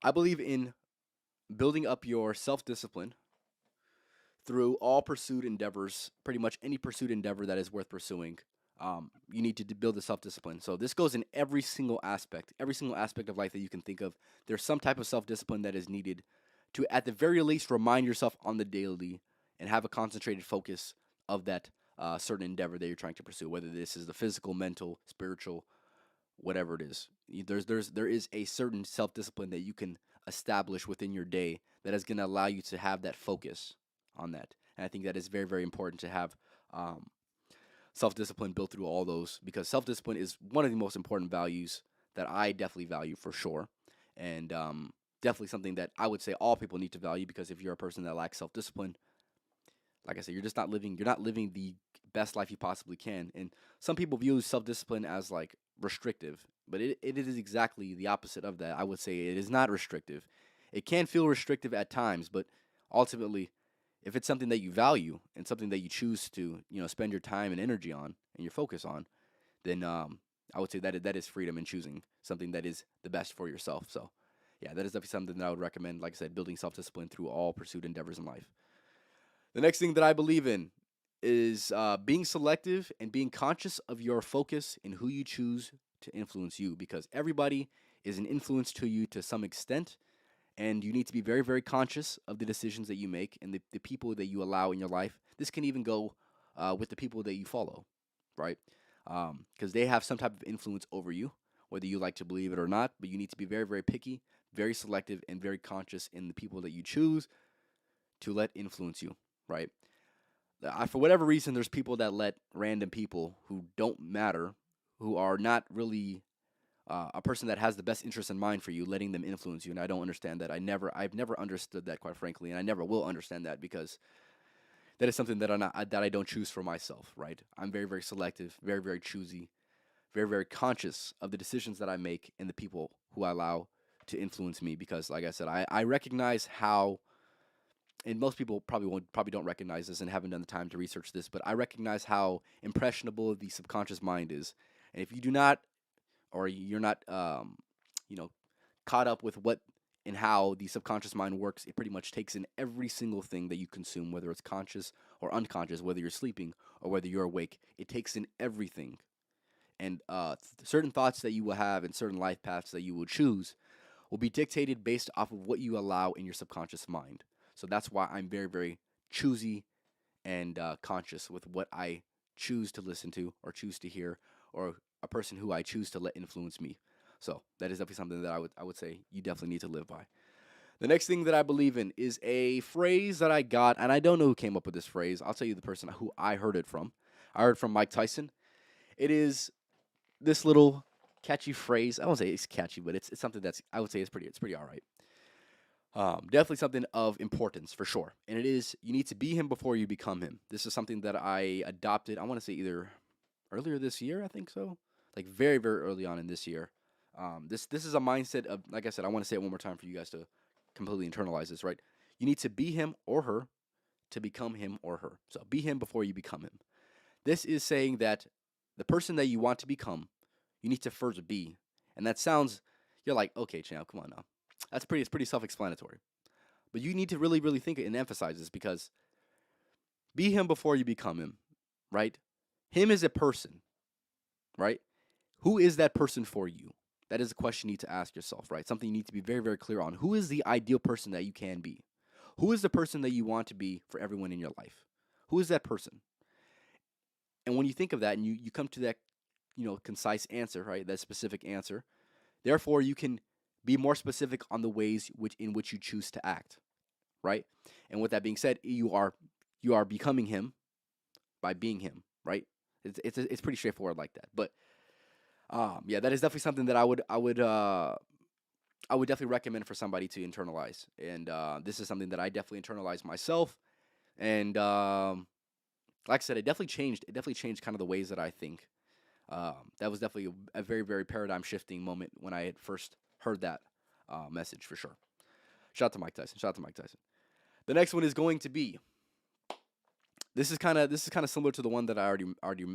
I believe in building up your self-discipline through all pursued endeavors, pretty much any pursued endeavor that is worth pursuing. You need to build the self-discipline. So this goes in every single aspect of life that you can think of. There's some type of self-discipline that is needed to, at the very least, remind yourself on the daily and have a concentrated focus of that certain endeavor that you're trying to pursue. Whether this is the physical, mental, spiritual, whatever it is, there is a certain self-discipline that you can establish within your day that is going to allow you to have that focus on that. And I think that is very, very important to have um, self-discipline built through all those, because self-discipline is one of the most important values that I definitely value for sure. And definitely something that I would say all people need to value, because if you're a person that lacks self-discipline, like I said, you're not living the best life you possibly can. And some people view self-discipline as like restrictive, but it is exactly the opposite of that. I would say it is not restrictive. It can feel restrictive at times, but ultimately, if it's something that you value and something that you choose to, spend your time and energy on and your focus on, then I would say that is freedom in choosing something that is the best for yourself. So, yeah, that is definitely something that I would recommend. Like I said, building self-discipline through all pursued endeavors in life. The next thing that I believe in is being selective and being conscious of your focus and who you choose to influence you, because everybody is an influence to you to some extent, and you need to be very, very conscious of the decisions that you make and the people that you allow in your life. This can even go with the people that you follow, right? Because they have some type of influence over you, whether you like to believe it or not, but you need to be very, very picky, very selective, and very conscious in the people that you choose to let influence you, right? For whatever reason, there's people that let random people who don't matter, who are not really a person that has the best interest in mind for you, letting them influence you. And I don't understand that. I've never understood that, quite frankly, and I never will understand that, because that is something that I don't choose for myself. Right? I'm very, very selective, very, very choosy, very, very conscious of the decisions that I make and the people who I allow to influence me. Because, like I said, I recognize how, and most people probably don't recognize this and haven't done the time to research this, but I recognize how impressionable the subconscious mind is. And if you do not, or you're not, you know, caught up with what and how the subconscious mind works, it pretty much takes in every single thing that you consume, whether it's conscious or unconscious, whether you're sleeping or whether you're awake. It takes in everything. And certain thoughts that you will have and certain life paths that you will choose will be dictated based off of what you allow in your subconscious mind. So that's why I'm very, very choosy and conscious with what I choose to listen to or choose to hear, or a person who I choose to let influence me. So that is definitely something that I would say you definitely need to live by. The next thing that I believe in is a phrase that I got, and I don't know who came up with this phrase. I'll tell you the person who I heard it from. I heard it from Mike Tyson. It is this little catchy phrase. I won't say it's catchy, but it's something that's, I would say, it's pretty all right. Definitely something of importance for sure. And it is, you need to be him before you become him. This is something that I adopted, I want to say either earlier this year, I think so. Like very, very early on in this year. This is a mindset of, like I said, I want to say it one more time for you guys to completely internalize this, right? You need to be him or her to become him or her. So be him before you become him. This is saying that the person that you want to become, you need to first be. And that sounds, you're like, okay, champ, come on now. It's pretty self-explanatory. But you need to really, really think and emphasize this, because be him before you become him, right? Him is a person, right? Who is that person for you? That is a question you need to ask yourself, right? Something you need to be very, very clear on. Who is the ideal person that you can be? Who is the person that you want to be for everyone in your life? Who is that person? And when you think of that and you come to that, concise answer, right? That specific answer, therefore you can be more specific on the ways in which you choose to act, right? And with that being said, you are becoming him by being him, right? It's pretty straightforward like that. But yeah, that is definitely something that I would definitely recommend for somebody to internalize. And this is something that I definitely internalized myself. And like I said, it definitely changed. It definitely changed kind of the ways that I think. That was definitely a very, very paradigm shifting moment when I had first heard that message, for sure. Shout out to Mike Tyson. Shout out to Mike Tyson. The next one is going to be, this is kind of similar to the one that I already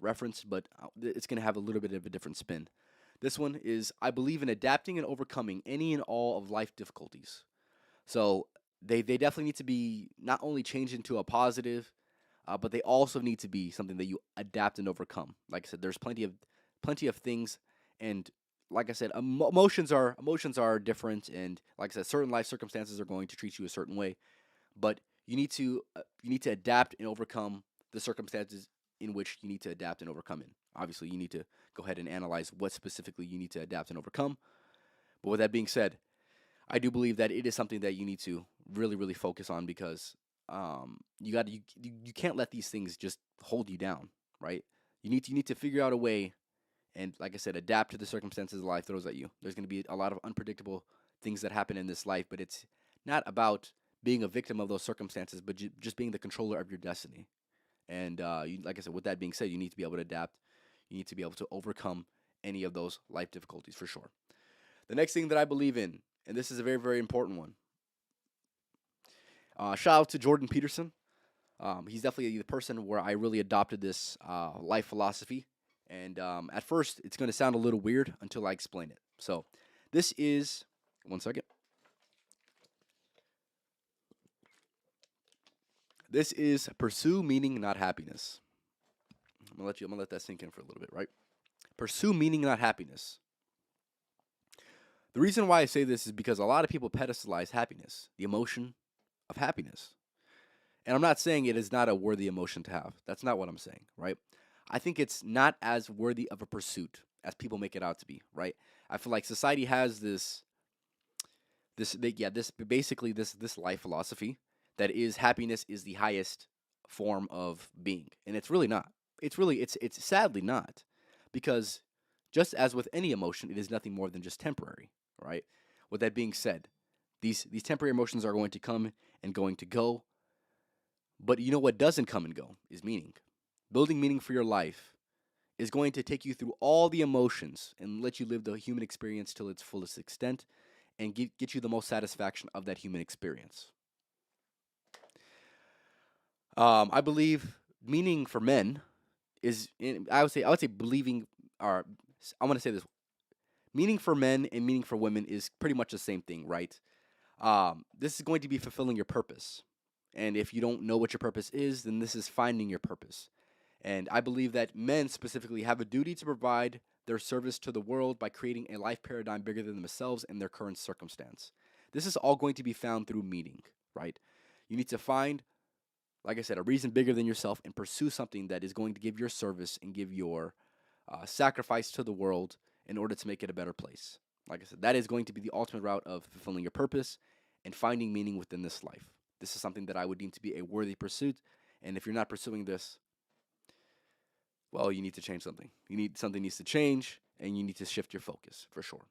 referenced, but it's going to have a little bit of a different spin. This one is I believe in adapting and overcoming any and all of life difficulties. So they definitely need to be not only changed into a positive, but they also need to be something that you adapt and overcome. Like I said, there's plenty of things, and like I said, emotions are different, and like I said, certain life circumstances are going to treat you a certain way, but you need to adapt and overcome the circumstances in which you need to adapt and overcome in. Obviously, you need to go ahead and analyze what specifically you need to adapt and overcome. But with that being said, I do believe that it is something that you need to really, really focus on because you can't let these things just hold you down, right? You need to figure out a way and, like I said, adapt to the circumstances life throws at you. There's going to be a lot of unpredictable things that happen in this life, but it's not about being a victim of those circumstances, but just being the controller of your destiny. And like I said, with that being said, you need to be able to adapt. You need to be able to overcome any of those life difficulties for sure. The next thing that I believe in, and this is a very, very important one. Shout out to Jordan Peterson. He's definitely the person where I really adopted this life philosophy. And at first, it's going to sound a little weird until I explain it. So, this is one second. This is pursue meaning, not happiness. I'm gonna let that sink in for a little bit, right? Pursue meaning, not happiness. The reason why I say this is because a lot of people pedestalize happiness, the emotion of happiness. And I'm not saying it is not a worthy emotion to have. That's not what I'm saying, right? I think it's not as worthy of a pursuit as people make it out to be, right? I feel like society has this life philosophy that is happiness is the highest form of being, and it's really not. It's sadly not, because just as with any emotion, it is nothing more than just temporary, right? With that being said, these temporary emotions are going to come and going to go, but you know what doesn't come and go is meaning. Building meaning for your life is going to take you through all the emotions and let you live the human experience till its fullest extent and get you the most satisfaction of that human experience. I believe meaning for men I would say believing or I want to say this: meaning for men and meaning for women is pretty much the same thing, right? This is going to be fulfilling your purpose, and if you don't know what your purpose is, then this is finding your purpose. And I believe that men specifically have a duty to provide their service to the world by creating a life paradigm bigger than themselves and their current circumstance. This is all going to be found through meaning, right? You need to find, like I said, a reason bigger than yourself and pursue something that is going to give your service and give your sacrifice to the world in order to make it a better place. Like I said, that is going to be the ultimate route of fulfilling your purpose and finding meaning within this life. This is something that I would deem to be a worthy pursuit. And if you're not pursuing this, well, you need to change something. Something needs to change, and you need to shift your focus for sure.